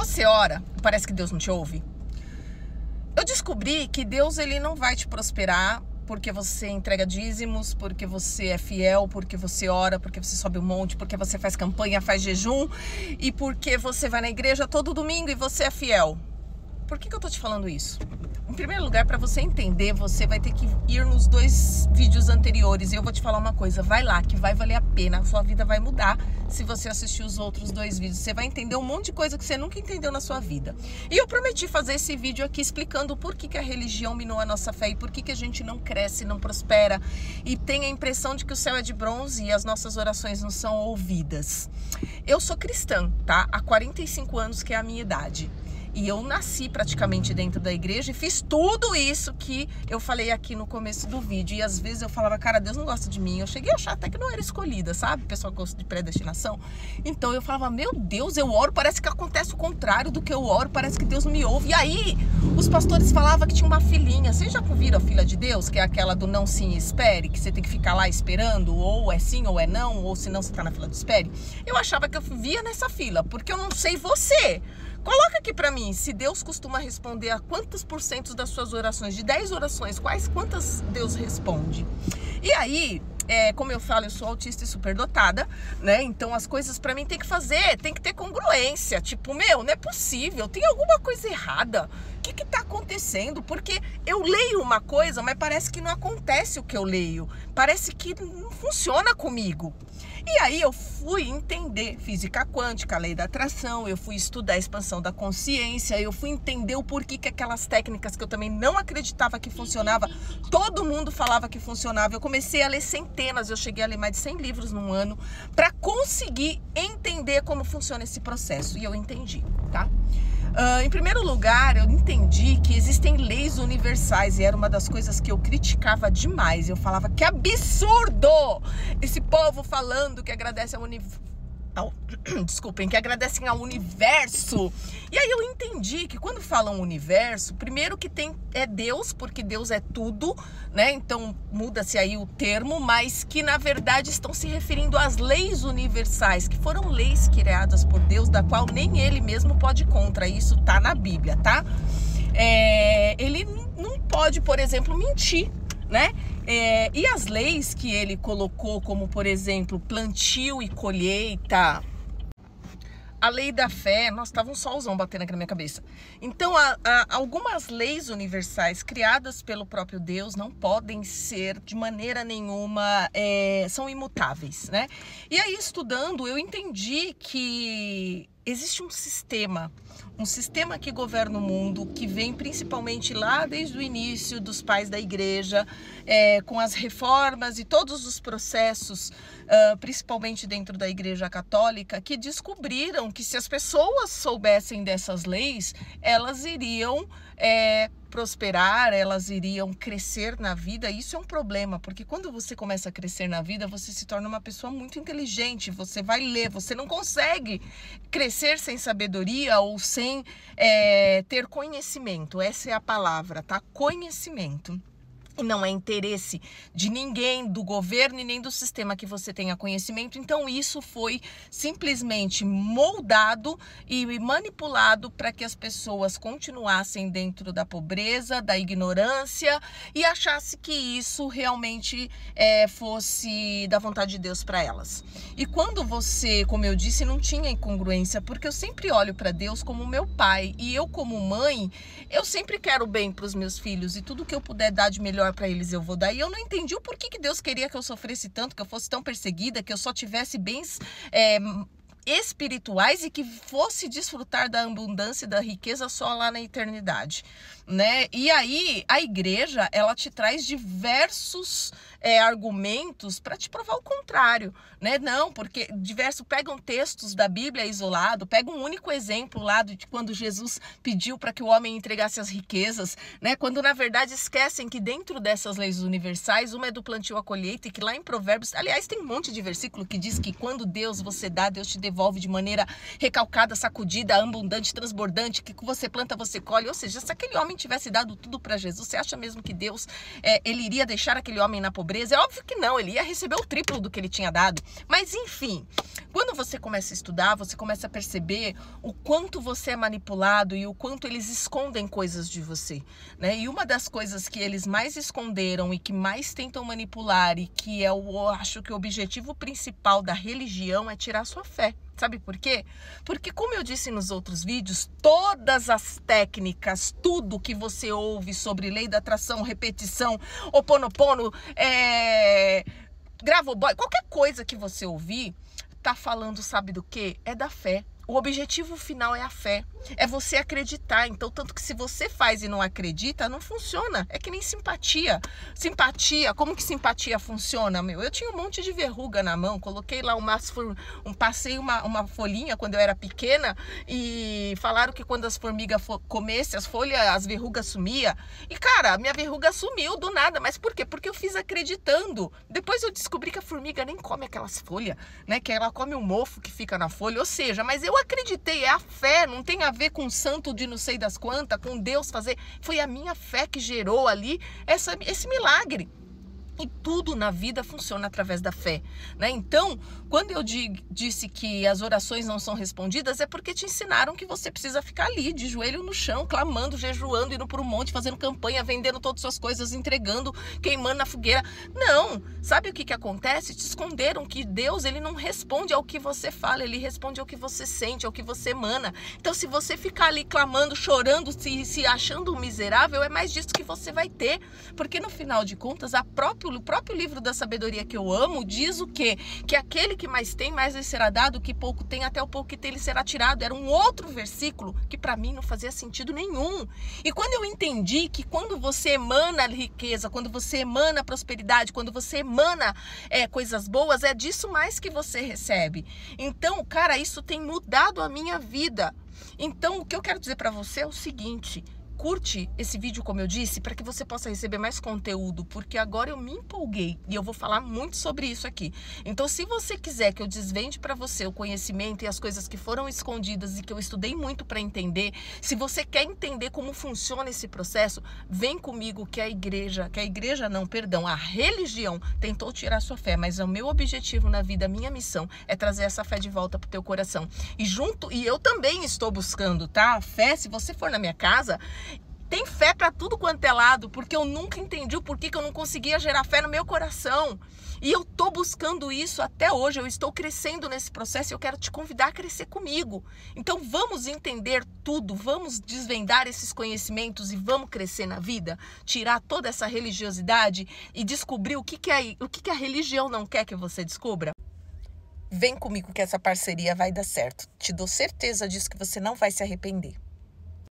Você ora, parece que Deus não te ouve? Eu descobri que Deus ele não vai te prosperar porque você entrega dízimos, porque você é fiel, porque você ora, porque você sobe um monte, porque você faz campanha, faz jejum e porque você vai na igreja todo domingo e você é fiel. Por que eu tô te falando isso? Em primeiro lugar, para você entender, você vai ter que ir nos 2 vídeos anteriores. E eu vou te falar uma coisa, vai lá, que vai valer a pena. A sua vida vai mudar se você assistir os outros 2 vídeos. Você vai entender um monte de coisa que você nunca entendeu na sua vida. E eu prometi fazer esse vídeo aqui explicando por que a religião minou a nossa fé e por que a gente não cresce, não prospera e tem a impressão de que o céu é de bronze e as nossas orações não são ouvidas. Eu sou cristã, tá? Há 45 anos, que é a minha idade. E eu nasci praticamente dentro da igreja e fiz tudo isso que eu falei aqui no começo do vídeo. E às vezes eu falava, cara, Deus não gosta de mim. Eu cheguei a achar até que não era escolhida, sabe? O pessoal gosta de predestinação. Então eu falava, meu Deus, eu oro, parece que acontece o contrário do que eu oro, parece que Deus não me ouve. E aí os pastores falavam que tinha uma filhinha. Vocês já viram a fila de Deus? Que é aquela do não sim espere, que você tem que ficar lá esperando, ou é sim ou é não, ou senão você tá na fila do espere. Eu achava que eu via nessa fila, porque eu não sei você. Coloca aqui pra mim, se Deus costuma responder a quantos % das suas orações, de 10 orações, quantas Deus responde? E aí, como eu falo, eu sou autista e superdotada, né? Então as coisas pra mim tem que ter congruência. Tipo, meu, não é possível, tem alguma coisa errada. O que tá acontecendo? Porque eu leio uma coisa, mas parece que não acontece o que eu leio. Parece que não funciona comigo. E aí eu fui entender física quântica, a lei da atração, eu fui estudar a expansão da consciência, eu fui entender o porquê que aquelas técnicas que eu também não acreditava que funcionava, todo mundo falava que funcionava. Eu comecei a ler centenas, eu cheguei a ler mais de 100 livros num ano para conseguir entender como funciona esse processo. E eu entendi, tá? Em primeiro lugar, eu entendi que existem leis universais e era uma das coisas que eu criticava demais. Eu falava, que absurdo! Esse povo falando que agradece ao universo. Desculpem, que agradecem ao universo. E aí eu entendi que quando falam universo, primeiro que é Deus, porque Deus é tudo, né? Então muda-se aí o termo, mas que na verdade estão se referindo às leis universais, que foram leis criadas por Deus, da qual nem ele mesmo pode ir contra. Isso tá na Bíblia, tá? Ele não pode, por exemplo, mentir, né? E as leis que ele colocou, como por exemplo, plantio e colheita, a lei da fé, nossa, tava um solzão batendo aqui na minha cabeça. Então, algumas leis universais criadas pelo próprio Deus não podem ser de maneira nenhuma, são imutáveis, né? E aí, estudando, eu entendi que existe um sistema que governa o mundo, que vem principalmente lá desde o início dos pais da igreja, com as reformas e todos os processos, principalmente dentro da igreja católica, que descobriram que se as pessoas soubessem dessas leis, elas iriam prosperar, elas iriam crescer na vida. Isso é um problema, porque quando você começa a crescer na vida, você se torna uma pessoa muito inteligente, você vai ler, você não consegue crescer sem sabedoria ou sem ter conhecimento. Essa é a palavra, tá? Conhecimento. E não é interesse de ninguém, do governo e nem do sistema que você tenha conhecimento. Então isso foi simplesmente moldado e manipulado para que as pessoas continuassem dentro da pobreza, da ignorância e achassem que isso realmente fosse da vontade de Deus para elas. E quando você, como eu disse, não tinha incongruência, porque eu sempre olho para Deus como meu pai e eu como mãe, eu sempre quero bem para os meus filhos e tudo que eu puder dar de melhor para eles eu vou dar. E eu não entendi o porquê que Deus queria que eu sofresse tanto, que eu fosse tão perseguida, que eu só tivesse bens espirituais e que fosse desfrutar da abundância e da riqueza só lá na eternidade, né? E aí a igreja, ela te traz diversos argumentos para te provar o contrário, né? Não, porque pegam textos da Bíblia isolado, pegam um único exemplo lá de quando Jesus pediu para que o homem entregasse as riquezas, né? Quando na verdade esquecem que dentro dessas leis universais, uma é do plantio à colheita e que lá em Provérbios, aliás, tem um monte de versículo que diz que quando você dá, Deus te devolve de maneira recalcada, sacudida, abundante, transbordante, que você planta, você colhe. Ou seja, se aquele homem tivesse dado tudo para Jesus, você acha mesmo que Deus, ele iria deixar aquele homem na pobreza? pobreza. É óbvio que não, ele ia receber o triplo do que ele tinha dado. Mas enfim, quando você começa a estudar, você começa a perceber o quanto você é manipulado e o quanto eles escondem coisas de você, né? E uma das coisas que eles mais esconderam e que mais tentam manipular e que eu acho que o objetivo principal da religião é tirar sua fé. Sabe por quê? Porque, como eu disse nos outros vídeos, todas as técnicas, tudo que você ouve sobre lei da atração, repetição, Ho'oponopono, Gravoboy, qualquer coisa que você ouvir, tá falando, sabe do quê? É da fé. O objetivo final é a fé, é você acreditar. Então, tanto que se você faz e não acredita, não funciona. É que nem simpatia. Simpatia, como que simpatia funciona, meu? Eu tinha um monte de verruga na mão, coloquei lá passei uma folhinha quando eu era pequena e falaram que quando as formigas comessem as folhas, as verrugas sumia. E, cara, minha verruga sumiu do nada. Mas por quê? Porque eu fiz acreditando. Depois eu descobri que a formiga nem come aquelas folhas, né? Que ela come o mofo que fica na folha. Ou seja, mas eu acreditei, é a fé, não tem a ver com santo de não sei das quantas, com Deus fazer. Foi a minha fé que gerou ali esse milagre. E tudo na vida funciona através da fé, né? Então, quando eu disse que as orações não são respondidas, é porque te ensinaram que você precisa ficar ali, de joelho no chão, clamando, jejuando, indo para um monte, fazendo campanha, vendendo todas as suas coisas, entregando, queimando na fogueira. Não! Sabe o que acontece? Te esconderam que Deus, ele não responde ao que você fala, ele responde ao que você sente, ao que você emana. Então, se você ficar ali clamando, chorando, se achando um miserável, é mais disso que você vai ter. Porque, no final de contas, o próprio livro da sabedoria que eu amo diz o quê? Que aquele que mais tem, mais lhe será dado, o que pouco tem, até o pouco que tem, lhe será tirado. Era um outro versículo que para mim não fazia sentido nenhum. E quando eu entendi que quando você emana riqueza, quando você emana prosperidade, quando você emana coisas boas, é disso mais que você recebe. Então, cara, isso tem mudado a minha vida. Então, o que eu quero dizer para você é o seguinte: curte esse vídeo, como eu disse, para que você possa receber mais conteúdo, porque agora eu me empolguei e eu vou falar muito sobre isso aqui. Então, se você quiser que eu desvende para você o conhecimento e as coisas que foram escondidas e que eu estudei muito para entender, se você quer entender como funciona esse processo, vem comigo que a religião tentou tirar sua fé, mas o meu objetivo na vida, a minha missão é trazer essa fé de volta pro teu coração. E eu também estou buscando, tá? A fé, se você for na minha casa, tem fé para tudo quanto é lado, porque eu nunca entendi o porquê que eu não conseguia gerar fé no meu coração. E eu tô buscando isso até hoje, eu estou crescendo nesse processo e eu quero te convidar a crescer comigo. Então vamos entender tudo, vamos desvendar esses conhecimentos e vamos crescer na vida, tirar toda essa religiosidade e descobrir o que a religião não quer que você descubra. Vem comigo que essa parceria vai dar certo. Te dou certeza disso, que você não vai se arrepender.